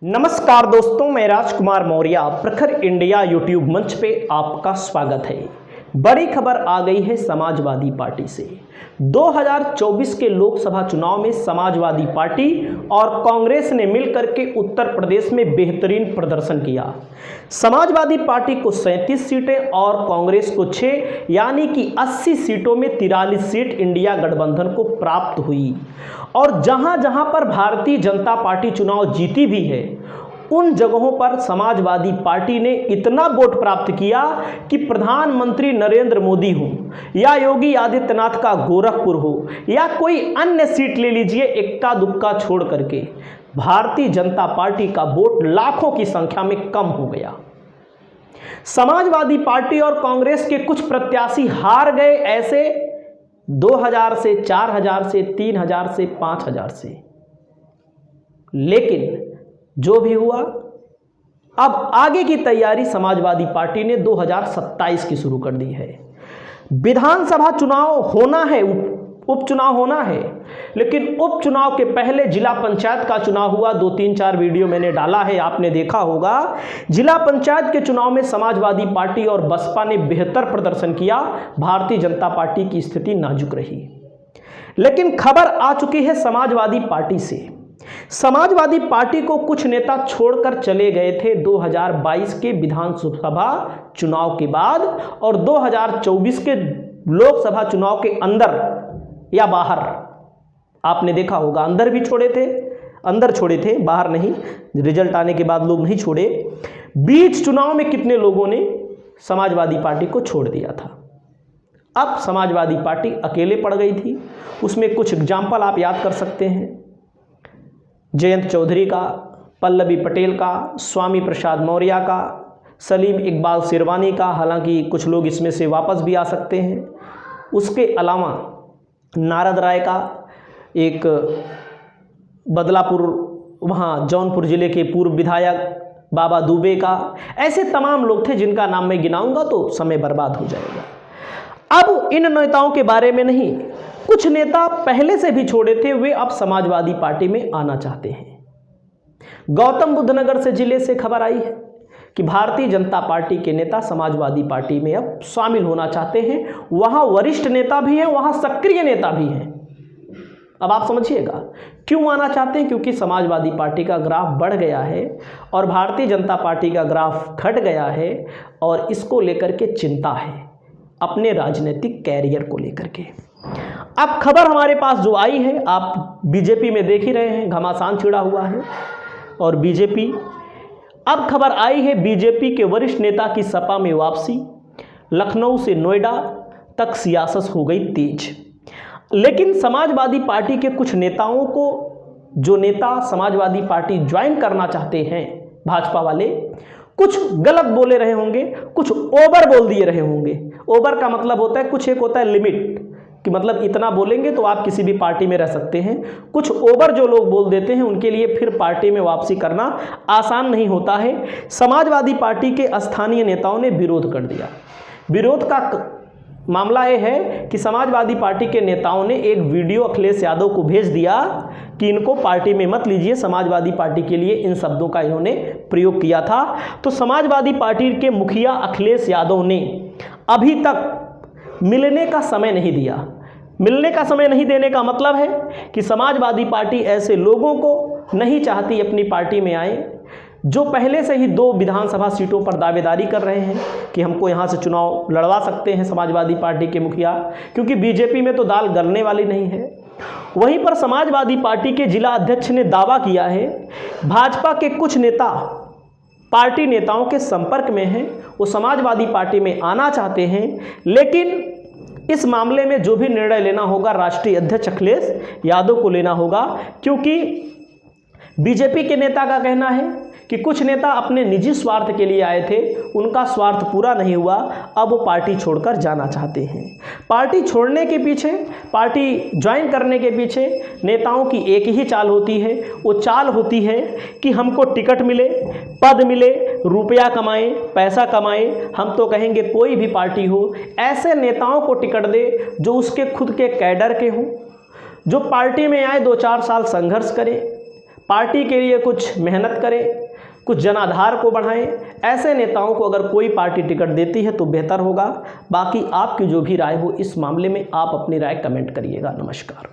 नमस्कार दोस्तों, मैं राजकुमार मौर्य प्रखर इंडिया यूट्यूब मंच पे आपका स्वागत है। बड़ी खबर आ गई है समाजवादी पार्टी से। 2024 के लोकसभा चुनाव में समाजवादी पार्टी और कांग्रेस ने मिलकर के उत्तर प्रदेश में बेहतरीन प्रदर्शन किया। समाजवादी पार्टी को 37 सीटें और कांग्रेस को 6 यानी कि 80 सीटों में 43 सीट इंडिया गठबंधन को प्राप्त हुई। और जहां जहां पर भारतीय जनता पार्टी चुनाव जीती भी है, उन जगहों पर समाजवादी पार्टी ने इतना वोट प्राप्त किया कि प्रधानमंत्री नरेंद्र मोदी हो या योगी आदित्यनाथ का गोरखपुर हो या कोई अन्य सीट ले लीजिए, इक्का दुक्का छोड़ करके भारतीय जनता पार्टी का वोट लाखों की संख्या में कम हो गया। समाजवादी पार्टी और कांग्रेस के कुछ प्रत्याशी हार गए, ऐसे 2000 से 4000 से 3000 से 5000 से। लेकिन जो भी हुआ, अब आगे की तैयारी समाजवादी पार्टी ने 2027 की शुरू कर दी है। विधानसभा चुनाव होना है, उपचुनाव होना है, लेकिन उपचुनाव के पहले जिला पंचायत का चुनाव हुआ। 2-3-4 वीडियो मैंने डाला है, आपने देखा होगा। जिला पंचायत के चुनाव में समाजवादी पार्टी और बसपा ने बेहतर प्रदर्शन किया। भारतीय जनता पार्टी की स्थिति नाजुक रही। लेकिन खबर आ चुकी है समाजवादी पार्टी से। समाजवादी पार्टी को कुछ नेता छोड़कर चले गए थे 2022 के विधानसभा चुनाव के बाद और 2024 के लोकसभा चुनाव के अंदर या बाहर। आपने देखा होगा, अंदर भी छोड़े थे, अंदर छोड़े थे, बाहर नहीं। रिजल्ट आने के बाद लोग नहीं छोड़े। बीच चुनाव में कितने लोगों ने समाजवादी पार्टी को छोड़ दिया था। अब समाजवादी पार्टी अकेले पड़ गई थी। उसमें कुछ एग्जाम्पल आप याद कर सकते हैं। जयंत चौधरी का, पल्लवी पटेल का, स्वामी प्रसाद मौर्य का, सलीम इकबाल सिरवानी का, हालांकि कुछ लोग इसमें से वापस भी आ सकते हैं। उसके अलावा नारद राय का, एक बदलापुर वहाँ जौनपुर ज़िले के पूर्व विधायक बाबा दुबे का, ऐसे तमाम लोग थे जिनका नाम मैं गिनाऊंगा तो समय बर्बाद हो जाएगा। अब इन नेताओं के बारे में नहीं, कुछ नेता पहले से भी छोड़े थे, वे अब समाजवादी पार्टी में आना चाहते हैं। गौतम बुद्ध नगर से जिले से खबर आई है कि भारतीय जनता पार्टी के नेता समाजवादी पार्टी में अब शामिल होना चाहते हैं। वहां वरिष्ठ नेता भी हैं, वहां सक्रिय नेता भी हैं। अब आप समझिएगा क्यों आना चाहते हैं, क्योंकि समाजवादी पार्टी का ग्राफ बढ़ गया है और भारतीय जनता पार्टी का ग्राफ घट गया है और इसको लेकर के चिंता है, अपने राजनीतिक कैरियर को लेकर के। अब खबर हमारे पास जो आई है, आप बीजेपी में देख ही रहे हैं, घमासान छिड़ा हुआ है। और बीजेपी, अब खबर आई है बीजेपी के वरिष्ठ नेता की सपा में वापसी। लखनऊ से नोएडा तक सियासत हो गई तेज। लेकिन समाजवादी पार्टी के कुछ नेताओं को, जो नेता समाजवादी पार्टी ज्वाइन करना चाहते हैं, भाजपा वाले, कुछ गलत बोले रहे होंगे, कुछ ओवर बोल दिए रहे होंगे। ओवर का मतलब होता है, कुछ एक होता है लिमिट, कि मतलब इतना बोलेंगे तो आप किसी भी पार्टी में रह सकते हैं। कुछ ओवर जो लोग बोल देते हैं, उनके लिए फिर पार्टी में वापसी करना आसान नहीं होता है। समाजवादी पार्टी के स्थानीय नेताओं ने विरोध कर दिया। विरोध का मामला यह है कि समाजवादी पार्टी के नेताओं ने एक वीडियो अखिलेश यादव को भेज दिया कि इनको पार्टी में मत लीजिए। समाजवादी पार्टी के लिए इन शब्दों का इन्होंने प्रयोग किया था। तो समाजवादी पार्टी के मुखिया अखिलेश यादव ने अभी तक मिलने का समय नहीं दिया। मिलने का समय नहीं देने का मतलब है कि समाजवादी पार्टी ऐसे लोगों को नहीं चाहती अपनी पार्टी में आए जो पहले से ही 2 विधानसभा सीटों पर दावेदारी कर रहे हैं कि हमको यहाँ से चुनाव लड़वा सकते हैं समाजवादी पार्टी के मुखिया, क्योंकि बीजेपी में तो दाल गलने वाली नहीं है। वहीं पर समाजवादी पार्टी के जिला अध्यक्ष ने दावा किया है, भाजपा के कुछ नेता पार्टी नेताओं के संपर्क में हैं, वो समाजवादी पार्टी में आना चाहते हैं, लेकिन इस मामले में जो भी निर्णय लेना होगा राष्ट्रीय अध्यक्ष अखिलेश यादव को लेना होगा। क्योंकि बीजेपी के नेता का कहना है कि कुछ नेता अपने निजी स्वार्थ के लिए आए थे, उनका स्वार्थ पूरा नहीं हुआ, अब वो पार्टी छोड़कर जाना चाहते हैं। पार्टी छोड़ने के पीछे, पार्टी ज्वाइन करने के पीछे नेताओं की एक ही चाल होती है। वो चाल होती है कि हमको टिकट मिले, पद मिले, रुपया कमाएं, पैसा कमाएं। हम तो कहेंगे कोई भी पार्टी हो, ऐसे नेताओं को टिकट दे जो उसके खुद के कैडर के हों, जो पार्टी में आए 2-4 साल संघर्ष करें, पार्टी के लिए कुछ मेहनत करें, कुछ जनाधार को बढ़ाएं। ऐसे नेताओं को अगर कोई पार्टी टिकट देती है तो बेहतर होगा। बाकी आपकी जो भी राय हो इस मामले में आप अपनी राय कमेंट करिएगा। नमस्कार।